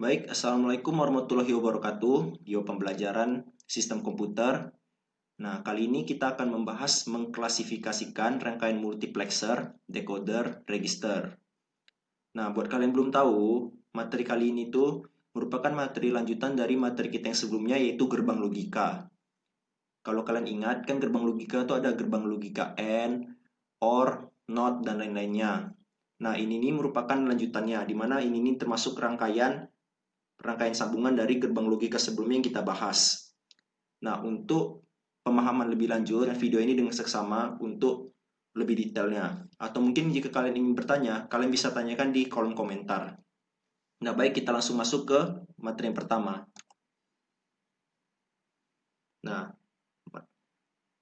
Baik, Assalamualaikum warahmatullahi wabarakatuh. Yo pembelajaran sistem komputer. Nah, kali ini kita akan membahas mengklasifikasikan rangkaian multiplexer, decoder, register. Nah, buat kalian yang belum tahu, materi kali ini tuh merupakan materi lanjutan dari materi kita yang sebelumnya yaitu gerbang logika. Kalau kalian ingat, kan gerbang logika itu ada gerbang logika AND, OR, NOT, dan lain-lainnya. Nah, ini nih merupakan lanjutannya, di mana ini termasuk rangkaian sambungan dari gerbang logika sebelumnya yang kita bahas. Nah, untuk pemahaman lebih lanjut video ini dengan seksama untuk lebih detailnya. Atau mungkin jika kalian ingin bertanya, kalian bisa tanyakan di kolom komentar. Nah, baik kita langsung masuk ke materi yang pertama. Nah,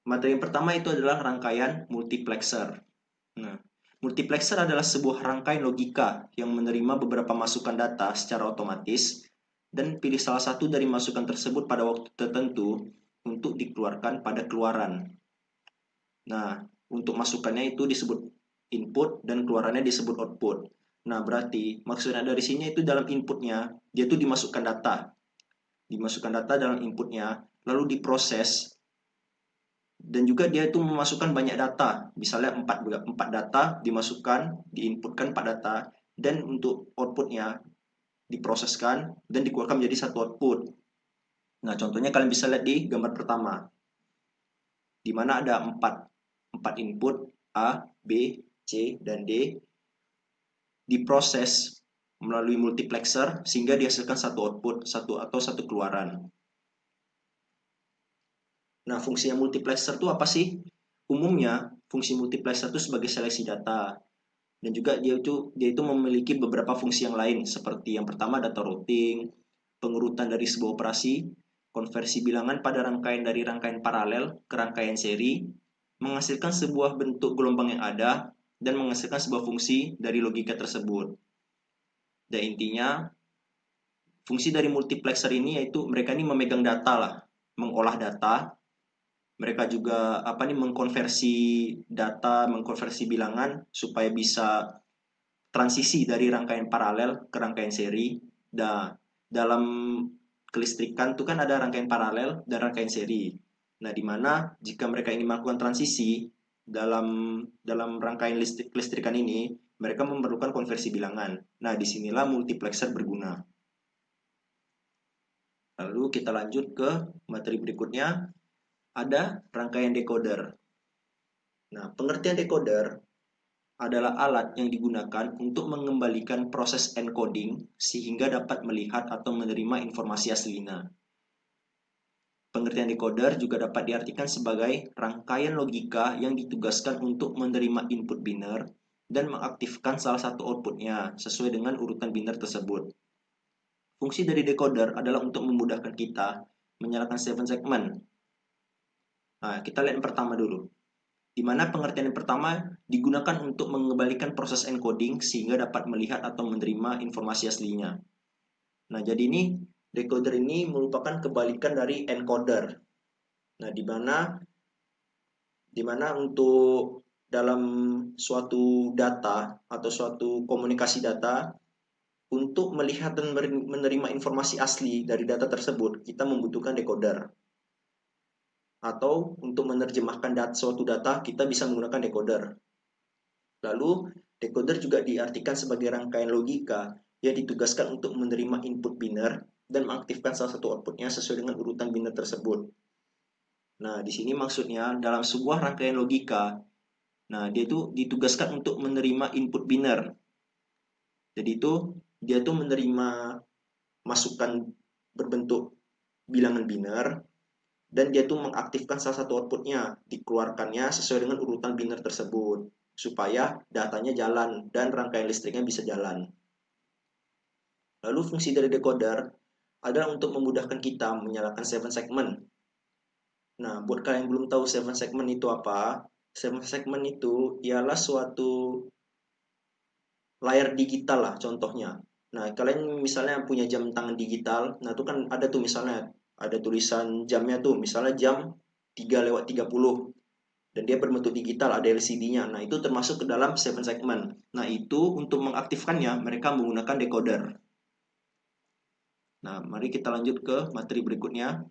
materi yang pertama itu adalah rangkaian multiplexer. Nah, multiplexer adalah sebuah rangkaian logika yang menerima beberapa masukan data secara otomatis dan pilih salah satu dari masukan tersebut pada waktu tertentu untuk dikeluarkan pada keluaran. Nah, untuk masukannya itu disebut input dan keluarannya disebut output. Nah, berarti maksudnya dari sini itu dalam inputnya, dia itu dimasukkan data. Dimasukkan data dalam inputnya, lalu diproses, dan juga dia itu memasukkan banyak data. Misalnya 4 data dimasukkan, diinputkan 4 data, dan untuk outputnya diproseskan dan dikeluarkan menjadi satu output. Nah, contohnya kalian bisa lihat di gambar pertama, di mana ada 4 input A, B, C, dan D diproses melalui multiplexer sehingga dihasilkan satu output, satu keluaran. Nah, fungsinya multiplexer itu apa sih? Umumnya, fungsi multiplexer itu sebagai seleksi data. Dan juga dia itu memiliki beberapa fungsi yang lain, seperti yang pertama data routing, pengurutan dari sebuah operasi, konversi bilangan pada rangkaian dari rangkaian paralel ke rangkaian seri, menghasilkan sebuah bentuk gelombang yang ada, dan menghasilkan sebuah fungsi dari logika tersebut. Dan intinya, fungsi dari multiplexer ini yaitu mereka ini memegang data lah, mengolah data, mereka juga mengkonversi data, mengkonversi bilangan supaya bisa transisi dari rangkaian paralel ke rangkaian seri. Nah, dalam kelistrikan itu kan ada rangkaian paralel dan rangkaian seri. Nah, di mana jika mereka ingin melakukan transisi dalam rangkaian kelistrikan ini, mereka memerlukan konversi bilangan. Nah, disinilah multiplexer berguna. Lalu kita lanjut ke materi berikutnya, ada rangkaian decoder. Nah, pengertian decoder adalah alat yang digunakan untuk mengembalikan proses encoding sehingga dapat melihat atau menerima informasi aslinya. Pengertian decoder juga dapat diartikan sebagai rangkaian logika yang ditugaskan untuk menerima input biner dan mengaktifkan salah satu outputnya sesuai dengan urutan biner tersebut. Fungsi dari decoder adalah untuk memudahkan kita menyalakan 7 segment. Nah, kita lihat yang pertama dulu, di mana pengertian yang pertama digunakan untuk mengembalikan proses encoding sehingga dapat melihat atau menerima informasi aslinya. Nah, jadi ini decoder ini merupakan kebalikan dari encoder. Nah, di mana untuk dalam suatu data atau suatu komunikasi data, untuk melihat dan menerima informasi asli dari data tersebut, kita membutuhkan decoder. Atau untuk menerjemahkan suatu data, kita bisa menggunakan decoder. Lalu, decoder juga diartikan sebagai rangkaian logika yang ditugaskan untuk menerima input biner dan mengaktifkan salah satu outputnya sesuai dengan urutan biner tersebut. Nah, di sini maksudnya dalam sebuah rangkaian logika, nah dia itu ditugaskan untuk menerima input biner. Jadi itu dia tuh menerima masukan berbentuk bilangan biner dan dia tuh mengaktifkan salah satu outputnya, dikeluarkannya sesuai dengan urutan biner tersebut supaya datanya jalan dan rangkaian listriknya bisa jalan. Lalu fungsi dari decoder adalah untuk memudahkan kita menyalakan 7 segment. Nah, buat kalian yang belum tahu 7 segment itu apa, 7 segment itu ialah suatu layar digital lah contohnya. Nah, kalian misalnya punya jam tangan digital, nah itu kan ada tuh misalnya ada tulisan jamnya tuh, misalnya jam 3:30 dan dia berbentuk digital, ada LCD-nya. Nah, itu termasuk ke dalam 7 segment. Nah, itu untuk mengaktifkannya mereka menggunakan decoder. Nah, mari kita lanjut ke materi berikutnya.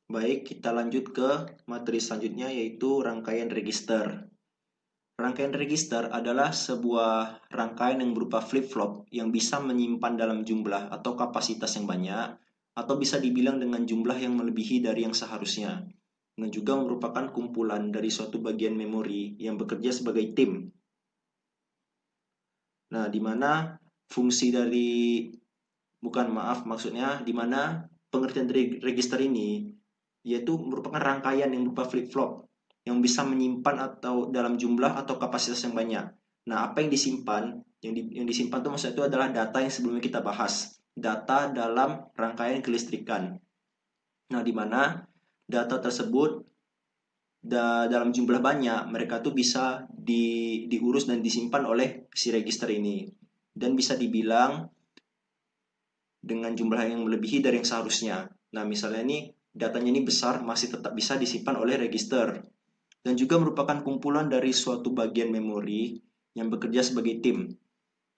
Baik, kita lanjut ke materi selanjutnya yaitu rangkaian register. Rangkaian register adalah sebuah rangkaian yang berupa flip-flop yang bisa menyimpan dalam jumlah atau kapasitas yang banyak, atau bisa dibilang dengan jumlah yang melebihi dari yang seharusnya. Dan juga merupakan kumpulan dari suatu bagian memori yang bekerja sebagai tim. Nah, di mana fungsi dari, maksudnya di mana pengertian dari register ini yaitu merupakan rangkaian yang berupa flip-flop yang bisa menyimpan atau dalam jumlah atau kapasitas yang banyak. Nah, apa yang disimpan? Yang disimpan itu maksudnya itu adalah data yang sebelumnya kita bahas. Data dalam rangkaian kelistrikan. Nah, di mana data tersebut dalam jumlah banyak, mereka tuh bisa diurus dan disimpan oleh si register ini. Dan bisa dibilang dengan jumlah yang melebihi dari yang seharusnya. Nah, misalnya ini datanya ini besar, masih tetap bisa disimpan oleh register. Dan juga merupakan kumpulan dari suatu bagian memori yang bekerja sebagai tim.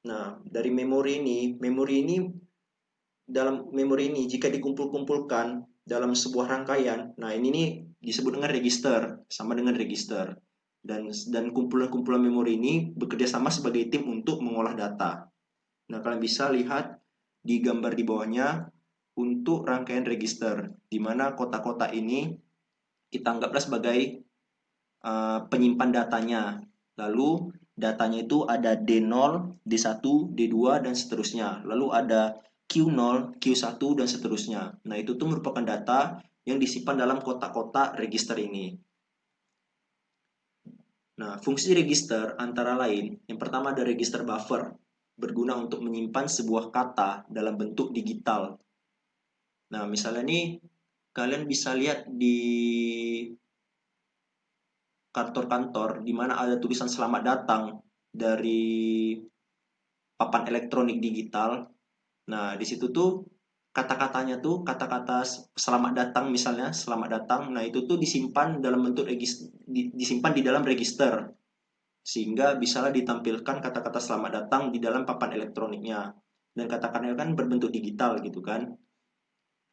Nah, dari dalam memori ini jika dikumpul-kumpulkan dalam sebuah rangkaian, nah ini nih disebut dengan register, sama dengan register. Dan kumpulan-kumpulan memori ini bekerja sama sebagai tim untuk mengolah data. Nah, kalian bisa lihat di gambar di bawahnya untuk rangkaian register, di mana kotak-kotak ini kita anggaplah sebagai penyimpan datanya. Lalu datanya itu ada D0, D1, D2, dan seterusnya. Lalu ada Q0, Q1, dan seterusnya. Nah, itu tuh merupakan data yang disimpan dalam kotak-kotak register ini. Nah, fungsi register antara lain, yang pertama ada register buffer, berguna untuk menyimpan sebuah kata dalam bentuk digital. Nah, misalnya nih, kalian bisa lihat di kantor-kantor di mana ada tulisan selamat datang dari papan elektronik digital. Nah, di situ tuh kata-katanya tuh kata-kata selamat datang, misalnya selamat datang. Nah, itu tuh disimpan dalam bentuk disimpan di dalam register sehingga bisalah ditampilkan kata-kata selamat datang di dalam papan elektroniknya. Dan kata-katanya kan berbentuk digital gitu kan.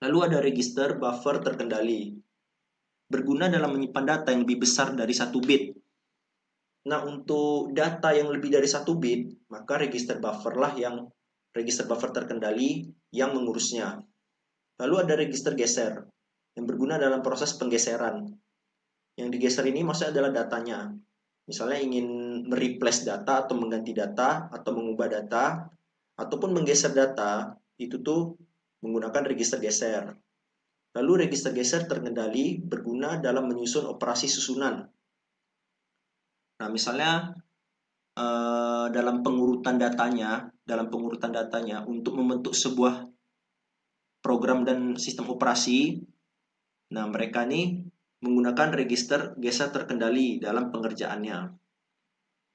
Lalu ada register buffer terkendali. Berguna dalam menyimpan data yang lebih besar dari 1 bit. Nah, untuk data yang lebih dari 1 bit, maka register buffer terkendali yang mengurusnya. Lalu ada register geser, yang berguna dalam proses penggeseran. Yang digeser ini maksudnya adalah datanya. Misalnya ingin mereplace data atau mengganti data atau mengubah data, ataupun menggeser data, itu tuh menggunakan register geser. Lalu register geser terkendali berguna dalam menyusun operasi susunan. Nah, misalnya dalam pengurutan datanya untuk membentuk sebuah program dan sistem operasi. Nah, mereka ini menggunakan register geser terkendali dalam pengerjaannya.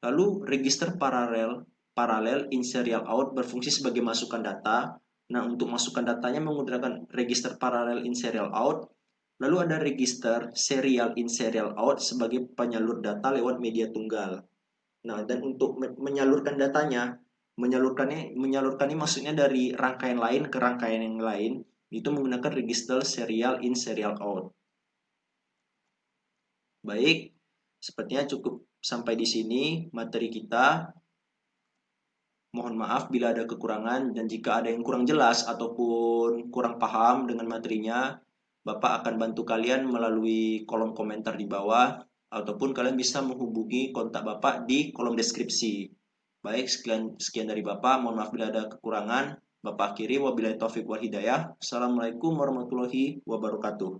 Lalu register paralel in serial out berfungsi sebagai masukan data. Nah, untuk masukan datanya menggunakan register paralel in serial out. Lalu ada register serial in serial out sebagai penyalur data lewat media tunggal. Nah, dan untuk menyalurkan datanya, menyalurkan ini maksudnya dari rangkaian lain ke rangkaian yang lain, itu menggunakan register serial in serial out. Baik, sepertinya cukup sampai di sini materi kita. Mohon maaf bila ada kekurangan, dan jika ada yang kurang jelas ataupun kurang paham dengan materinya, Bapak akan bantu kalian melalui kolom komentar di bawah, ataupun kalian bisa menghubungi kontak Bapak di kolom deskripsi. Baik, sekian dari Bapak. Mohon maaf bila ada kekurangan. Bapak akhiri, wabillahi taufiq wal hidayah. Assalamualaikum warahmatullahi wabarakatuh.